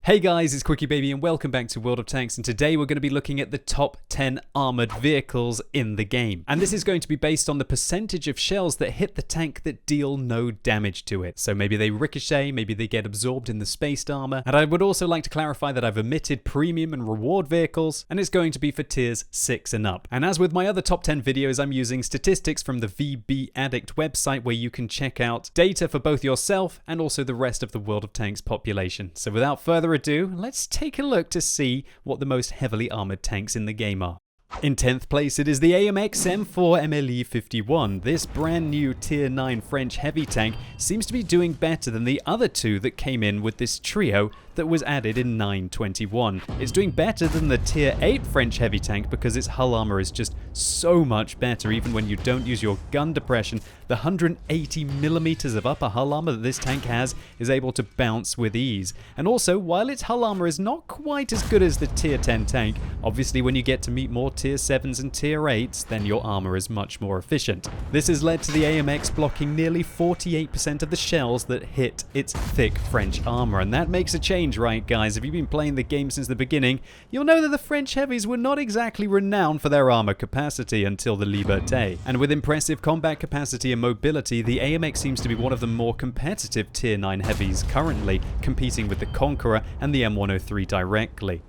Hey guys, it's QuickyBaby and welcome back to World of Tanks, and today we're going to be looking at the top 10 armored vehicles in the game. And this is going to be based on the percentage of shells that hit the tank that deal no damage to it. So maybe they ricochet, maybe they get absorbed in the spaced armor. And I would also like to clarify that I've omitted premium and reward vehicles, and it's going to be for tiers 6 and up. And as with my other top 10 videos, I'm using statistics from the VB Addict website where you can check out data for both yourself and also the rest of the World of Tanks population. So without further ado, let's take a look to see what the most heavily armored tanks in the game are. In 10th place, it is the AMX M4 MLE 51. This brand new tier 9 French heavy tank seems to be doing better than the other two that came in with this trio that was added in 921. It's doing better than the tier 8 French heavy tank because its hull armor is just so much better even when you don't use your gun depression. The 180mm of upper hull armor that this tank has is able to bounce with ease. And also, while its hull armor is not quite as good as the tier 10 tank, obviously when you get to meet more tier 7s and tier 8s, then your armor is much more efficient. This has led to the AMX blocking nearly 48% of the shells that hit its thick French armor, and that makes a change, right guys? If you've been playing the game since the beginning, you'll know that the French heavies were not exactly renowned for their armor capacity until the Liberté. And with impressive combat capacity and mobility, the AMX seems to be one of the more competitive tier 9 heavies currently, competing with the Conqueror and the M103 directly.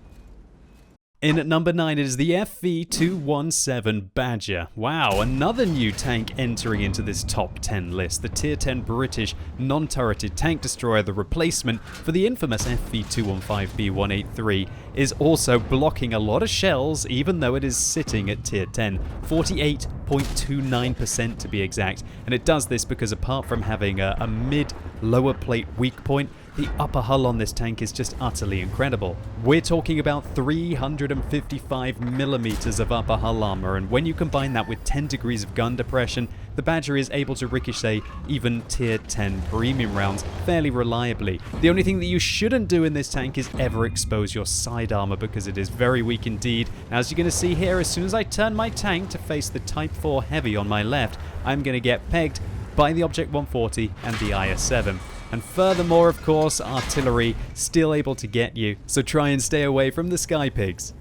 In at number 9, it is the FV217 Badger. Wow, another new tank entering into this top 10 list. The tier 10 British non-turreted tank destroyer, the replacement for the infamous FV215B183, is also blocking a lot of shells even though it is sitting at tier 10. 48.29% to be exact. And it does this because apart from having a mid-lower plate weak point, the upper hull on this tank is just utterly incredible. We're talking about 355mm of upper hull armor, and when you combine that with 10 degrees of gun depression, the Badger is able to ricochet even tier 10 premium rounds fairly reliably. The only thing that you shouldn't do in this tank is ever expose your side armor because it is very weak indeed. As you're going to see here, as soon as I turn my tank to face the Type 4 Heavy on my left, I'm going to get pegged by the Object 140 and the IS-7. And furthermore, of course, artillery still able to get you, so try and stay away from the Sky Pigs.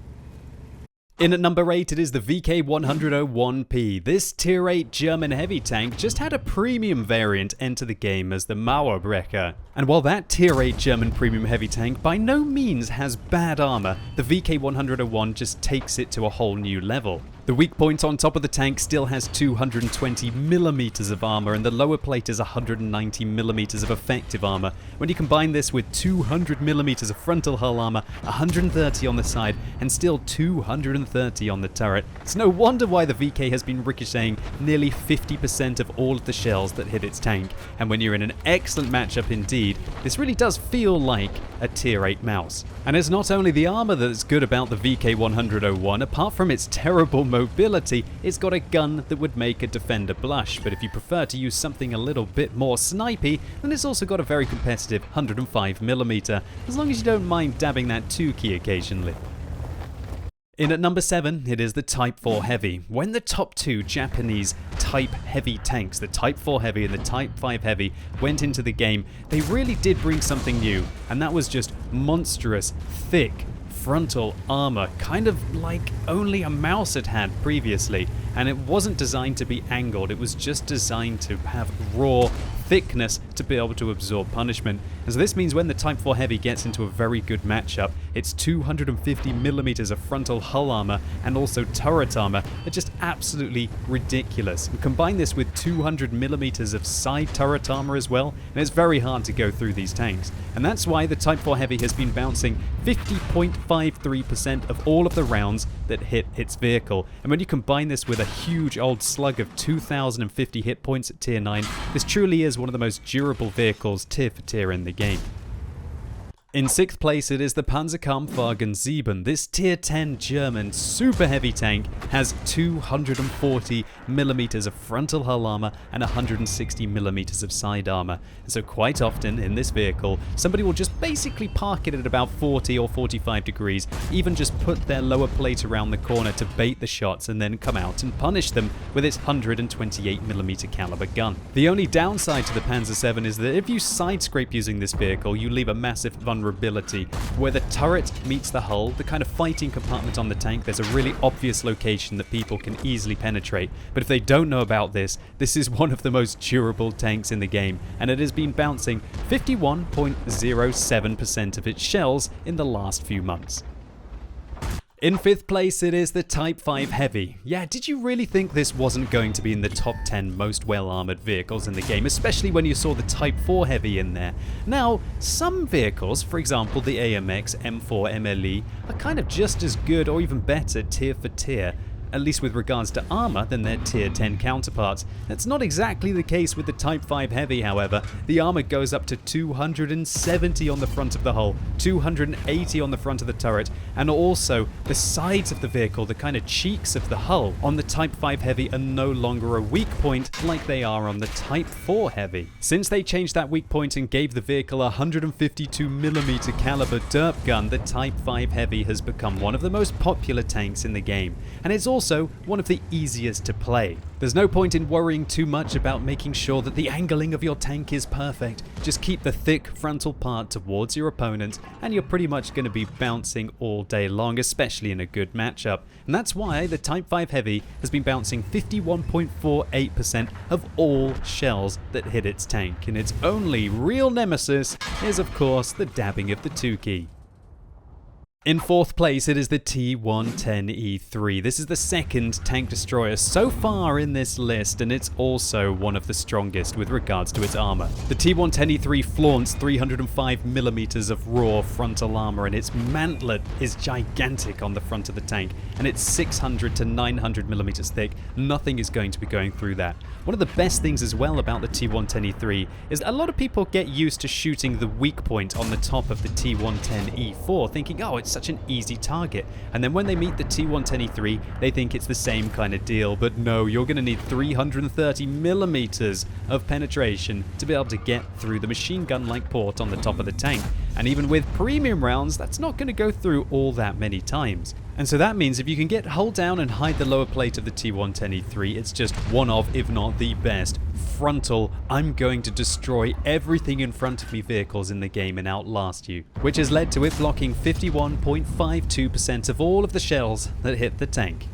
In at number 8, it is the VK101P. This tier 8 German heavy tank just had a premium variant enter the game as the Mauerbrecher. And while that tier 8 German premium heavy tank by no means has bad armor, the VK101 just takes it to a whole new level. The weak point on top of the tank still has 220mm of armor, and the lower plate is 190mm of effective armor. When you combine this with 200mm of frontal hull armor, 130 on the side, and still 230 on the turret, it's no wonder why the VK has been ricocheting nearly 50% of all of the shells that hit its tank. And when you're in an excellent matchup indeed, this really does feel like a tier 8 mouse. And it's not only the armor that's good about the VK101, apart from its terrible mobility, it's got a gun that would make a defender blush, but if you prefer to use something a little bit more snipey, then it's also got a very competitive 105mm, as long as you don't mind dabbing that 2 key occasionally. In at number 7, it is the Type 4 Heavy. When the top 2 Japanese Type Heavy tanks, the Type 4 Heavy and the Type 5 Heavy, went into the game, they really did bring something new, and that was just monstrous, thick, frontal armor, kind of like only a mouse had previously. And it wasn't designed to be angled, it was just designed to have raw thickness to be able to absorb punishment. And so this means when the Type 4 Heavy gets into a very good matchup, its 250mm of frontal hull armor and also turret armor are just absolutely ridiculous. And combine this with 200mm of side turret armor as well, and it's very hard to go through these tanks. And that's why the Type 4 Heavy has been bouncing 50.53% of all of the rounds that hit its vehicle. And when you combine this with a huge old slug of 2050 hit points at tier 9, this truly is one of the most durable vehicles tier for tier in the game. In 6th place, it is the Panzer 7. This tier 10 German super heavy tank has 240mm of frontal hull armor and 160mm of side armor. And so quite often in this vehicle, somebody will just basically park it at about 40 or 45 degrees, even just put their lower plate around the corner to bait the shots and then come out and punish them with its 128mm caliber gun. The only downside to the Panzer 7 is that if you side scrape using this vehicle, you leave a massive vulnerability vulnerability. Where the turret meets the hull, the kind of fighting compartment on the tank, there's a really obvious location that people can easily penetrate. But if they don't know about this, this is one of the most durable tanks in the game, and it has been bouncing 51.07% of its shells in the last few months. In 5th place, it is the Type 5 Heavy. Yeah, did you really think this wasn't going to be in the top 10 most well-armoured vehicles in the game, especially when you saw the Type 4 Heavy in there? Now, some vehicles, for example the AMX M4 MLE, are kind of just as good or even better tier for tier, at least with regards to armor, than their tier 10 counterparts. That's not exactly the case with the Type 5 Heavy, however. The armor goes up to 270 on the front of the hull, 280 on the front of the turret, and also the sides of the vehicle, the kind of cheeks of the hull on the Type 5 Heavy are no longer a weak point like they are on the Type 4 Heavy. Since they changed that weak point and gave the vehicle a 152mm caliber derp gun, the Type 5 Heavy has become one of the most popular tanks in the game, and it's also one of the easiest to play. There's no point in worrying too much about making sure that the angling of your tank is perfect. Just keep the thick frontal part towards your opponent and you're pretty much going to be bouncing all day long, especially in a good matchup. And that's why the Type 5 Heavy has been bouncing 51.48% of all shells that hit its tank. And its only real nemesis is of course the dabbing of the 2 key. In 4th place, it is the T110E3. This is the second tank destroyer so far in this list, and it's also one of the strongest with regards to its armor. The T110E3 flaunts 305mm of raw frontal armor, and its mantlet is gigantic on the front of the tank, and it's 600 to 900mm thick. Nothing is going to be going through that. One of the best things as well about the T110E3 is that a lot of people get used to shooting the weak point on the top of the T110E4, thinking, oh, it's such an easy target. And then when they meet the T110E3, they think it's the same kind of deal. But no, you're going to need 330mm of penetration to be able to get through the machine gun-like port on the top of the tank. And even with premium rounds, that's not going to go through all that many times. And so that means if you can get hull down and hide the lower plate of the T110E3, it's just one of, if not the best, frontal, I'm going to destroy everything in front of me vehicles in the game and outlast you, which has led to it blocking 51.52% of all of the shells that hit the tank.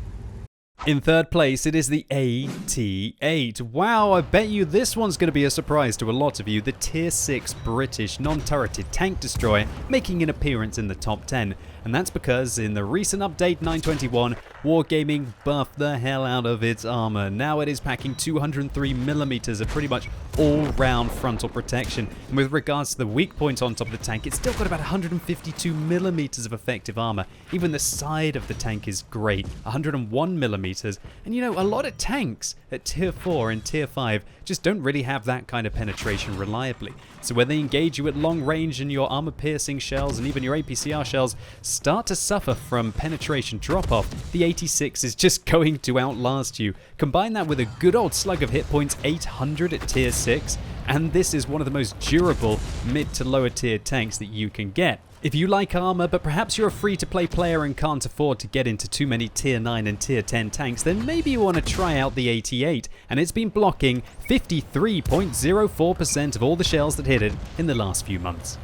In 3rd place, it is the AT-8. Wow, I bet you this one's going to be a surprise to a lot of you. The Tier 6 British non-turreted tank destroyer making an appearance in the top 10. And that's because in the recent update 921, Wargaming buffed the hell out of its armor. Now it is packing 203mm of pretty much all-round frontal protection. And with regards to the weak point on top of the tank, it's still got about 152mm of effective armor. Even the side of the tank is great, 101mm. And you know, a lot of tanks at Tier 4 and Tier 5 just don't really have that kind of penetration reliably. So when they engage you at long range and your armor-piercing shells and even your APCR shells start to suffer from penetration drop-off, the 86 is just going to outlast you. Combine that with a good old slug of hit points, 800 at Tier 6, and this is one of the most durable mid to lower tier tanks that you can get. If you like armor, but perhaps you're a free-to-play player and can't afford to get into too many Tier 9 and Tier 10 tanks, then maybe you want to try out the 88, and it's been blocking 53.04% of all the shells that hit it in the last few months.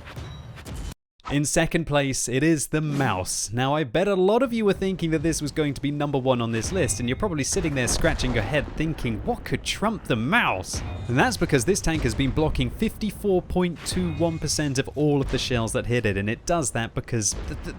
In 2nd place, it is the Mouse. Now, I bet a lot of you were thinking that this was going to be number 1 on this list, and you're probably sitting there scratching your head thinking, what could trump the Mouse? And that's because this tank has been blocking 54.21% of all of the shells that hit it, and it does that because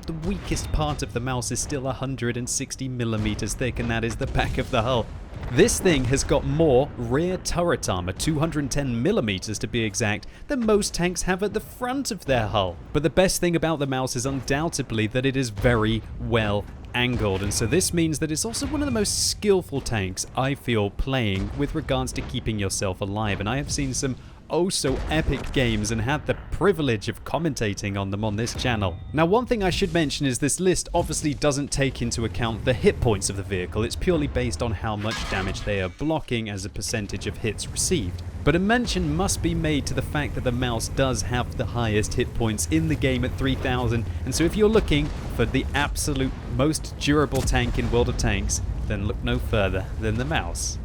the weakest part of the Mouse is still 160mm thick, and that is the back of the hull. This thing has got more rear turret armor, 210mm to be exact, than most tanks have at the front of their hull. But the best thing about the Mouse is undoubtedly that it is very well angled, and so this means that it's also one of the most skillful tanks I feel playing with regards to keeping yourself alive, and I have seen some oh so epic games and had the privilege of commentating on them on this channel. Now, one thing I should mention is this list obviously doesn't take into account the hit points of the vehicle. It's purely based on how much damage they are blocking as a percentage of hits received. But a mention must be made to the fact that the Mouse does have the highest hit points in the game at 3000, and so if you're looking for the absolute most durable tank in World of Tanks, then look no further than the Mouse.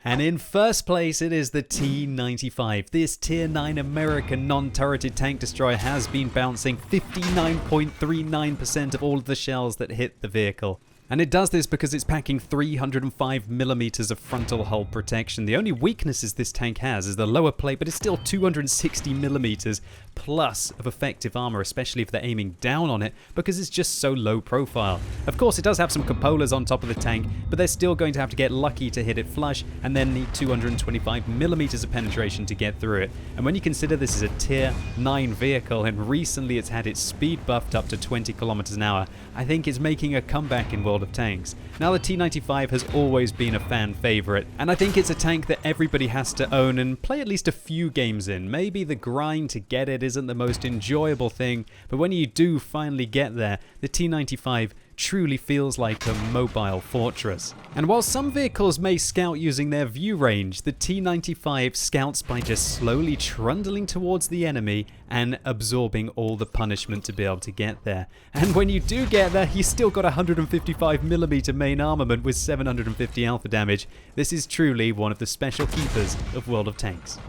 And in first place, it is the T-95. This Tier 9 American non-turreted tank destroyer has been bouncing 59.39% of all of the shells that hit the vehicle. And it does this because it's packing 305mm of frontal hull protection. The only weaknesses this tank has is the lower plate, but it's still 260mm plus of effective armor, especially if they're aiming down on it, because it's just so low profile. Of course, it does have some cupolars on top of the tank, but they're still going to have to get lucky to hit it flush, and then need 225mm of penetration to get through it. And when you consider this is a Tier 9 vehicle, and recently it's had its speed buffed up to 20 kilometers an hour, I think it's making a comeback in World of Tanks. Now, the T-95 has always been a fan favorite, and I think it's a tank that everybody has to own and play at least a few games in. Maybe the grind to get it isn't the most enjoyable thing, but when you do finally get there, the T-95 truly feels like a mobile fortress. And while some vehicles may scout using their view range, the T-95 scouts by just slowly trundling towards the enemy and absorbing all the punishment to be able to get there. And when you do get there, you still got 155mm main armament with 750 alpha damage. This is truly one of the special keepers of World of Tanks.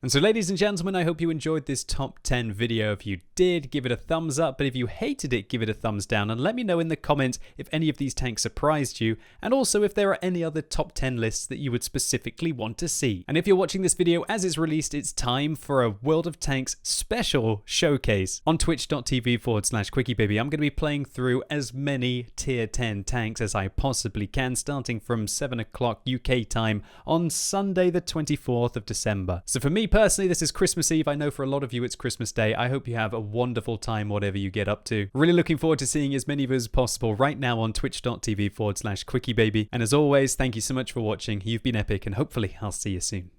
And so, ladies and gentlemen, I hope you enjoyed this top 10 video. If you did, give it a thumbs up, but if you hated it, give it a thumbs down, and let me know in the comments if any of these tanks surprised you, and also if there are any other top 10 lists that you would specifically want to see. And if you're watching this video as it's released, it's time for a World of Tanks special showcase. On twitch.tv/QuickyBaby, I'm going to be playing through as many Tier 10 tanks as I possibly can, starting from 7 o'clock UK time on Sunday the 24th of December. So for me personally, this is Christmas Eve. I know for a lot of you it's Christmas Day. I hope you have a wonderful time whatever you get up to. Really looking forward to seeing as many of you as possible right now on twitch.tv/QuickyBaby. And as always, thank you so much for watching. You've been epic, and hopefully I'll see you soon.